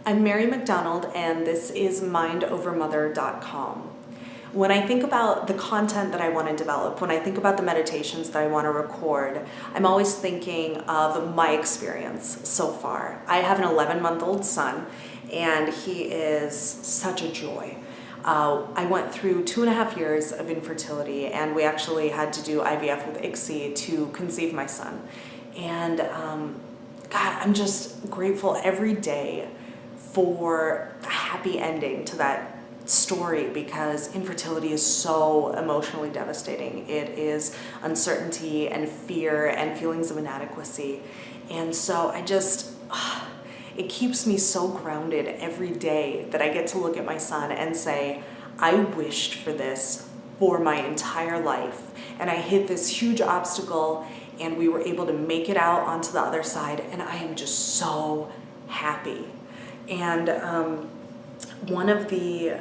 I'm Mary McDonald, and this is mindovermother.com. When I think about the content that I want to develop, when I think about the meditations that I want to record, I'm always thinking of my experience so far. I have an 11-month-old son, and he is such a joy. I went through 2.5 years of infertility, and we actually had to do IVF with ICSI to conceive my son. And God, I'm just grateful every day for a happy ending to that story, because infertility is so emotionally devastating. It is uncertainty and fear and feelings of inadequacy. And so it keeps me so grounded every day that I get to look at my son and say, I wished for this for my entire life. And I hit this huge obstacle and we were able to make it out onto the other side, and I am just so happy. And one of the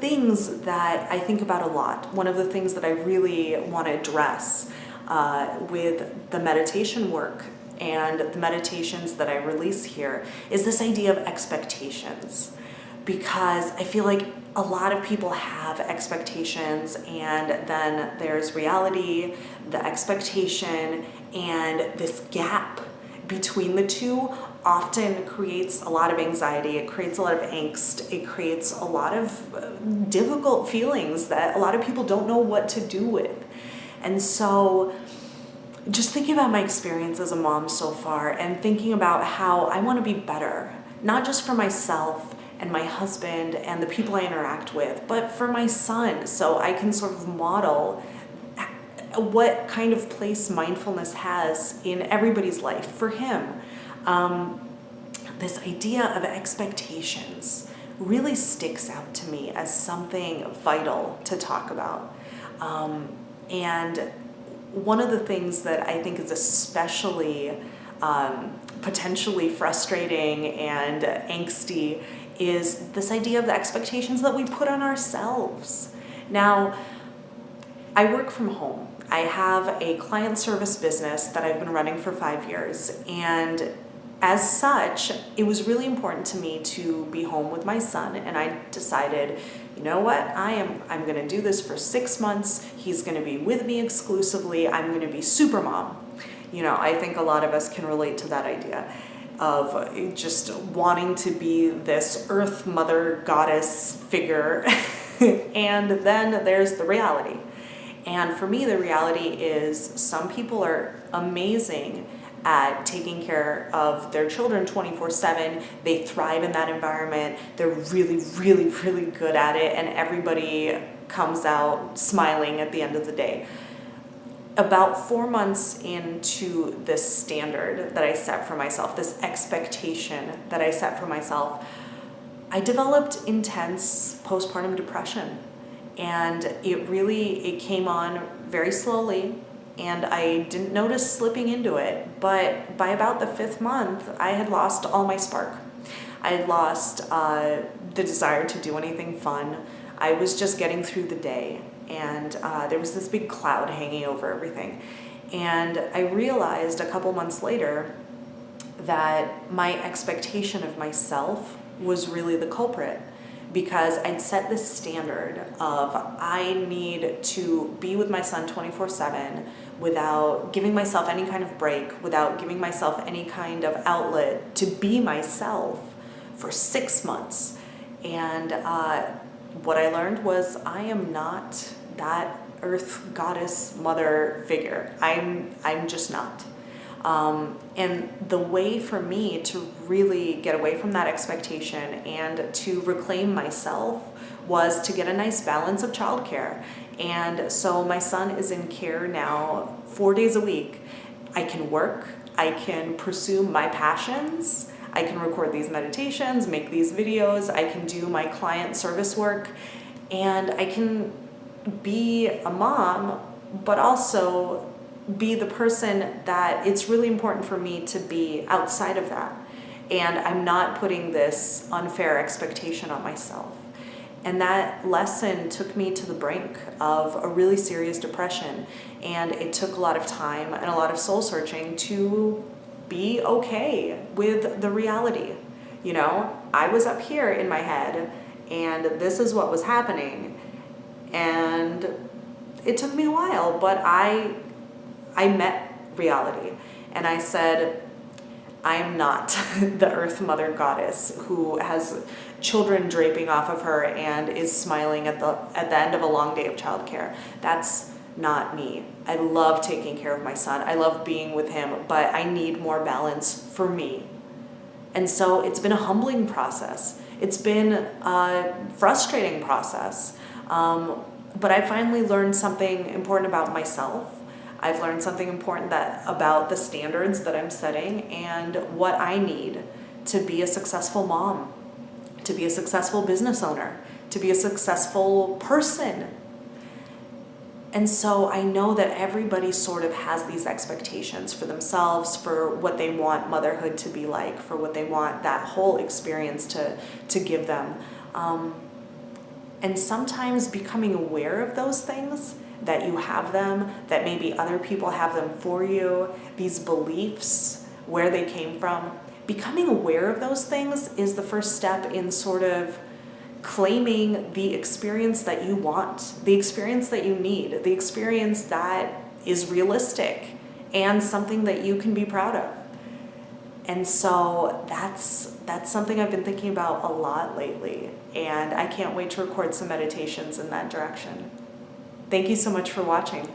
things that I think about a lot, one of the things that I really want to address with the meditation work and the meditations that I release here is this idea of expectations. Because I feel like a lot of people have expectations, and then there's reality, the expectation, and this gap between the two often creates a lot of anxiety. It creates a lot of angst. It creates a lot of difficult feelings that a lot of people don't know what to do with. And so just thinking about my experience as a mom so far, and thinking about how I want to be better, not just for myself and my husband and the people I interact with, but for my son, so I can sort of model what kind of place mindfulness has in everybody's life for him. This idea of expectations really sticks out to me as something vital to talk about. And one of the things that I think is especially potentially frustrating and angsty is this idea of the expectations that we put on ourselves. Now, I work from home. I have a client service business that I've been running for 5 years, and as such, it was really important to me to be home with my son, and I decided, you know what, I'm going to do this for 6 months. He's going to be with me exclusively. I'm going to be super mom. You know, I think a lot of us can relate to that idea of just wanting to be this earth mother goddess figure. And then there's the reality. And for me, the reality is some people are amazing at taking care of their children 24/7. They thrive in that environment. They're really, really, really good at it, and everybody comes out smiling at the end of the day. About 4 months into this standard that I set for myself, this expectation that I set for myself, I developed intense postpartum depression. And it came on very slowly, and I didn't notice slipping into it. But by about the 5th month, I had lost all my spark. I had lost the desire to do anything fun. I was just getting through the day, and there was this big cloud hanging over everything. And I realized a couple months later that my expectation of myself was really the culprit, because I'd set this standard of I need to be with my son 24/7 without giving myself any kind of break, without giving myself any kind of outlet to be myself for 6 months. And what I learned was I am not that earth goddess mother figure. I'm just not. And the way for me to really get away from that expectation and to reclaim myself was to get a nice balance of childcare. And so my son is in care now 4 days a week. I can work, I can pursue my passions, I can record these meditations, make these videos, I can do my client service work, and I can be a mom, but also be the person that it's really important for me to be outside of that. And I'm not putting this unfair expectation on myself. And that lesson took me to the brink of a really serious depression. And it took a lot of time and a lot of soul searching to be okay with the reality. I was up here in my head, and this is what was happening. And it took me a while, but I met reality, and I said, I am not the Earth Mother Goddess who has children draping off of her and is smiling at the end of a long day of childcare. That's not me. I love taking care of my son. I love being with him, but I need more balance for me. And so it's been a humbling process. It's been a frustrating process. But I finally learned something important about myself. I've learned something important about the standards that I'm setting and what I need to be a successful mom, to be a successful business owner, to be a successful person. And so I know that everybody sort of has these expectations for themselves, for what they want motherhood to be like, for what they want that whole experience to give them. And sometimes becoming aware of those things, that you have them, that maybe other people have them for you, these beliefs, where they came from, becoming aware of those things is the first step in sort of claiming the experience that you want, the experience that you need, the experience that is realistic and something that you can be proud of. And so that's something I've been thinking about a lot lately, and I can't wait to record some meditations in that direction. Thank you so much for watching.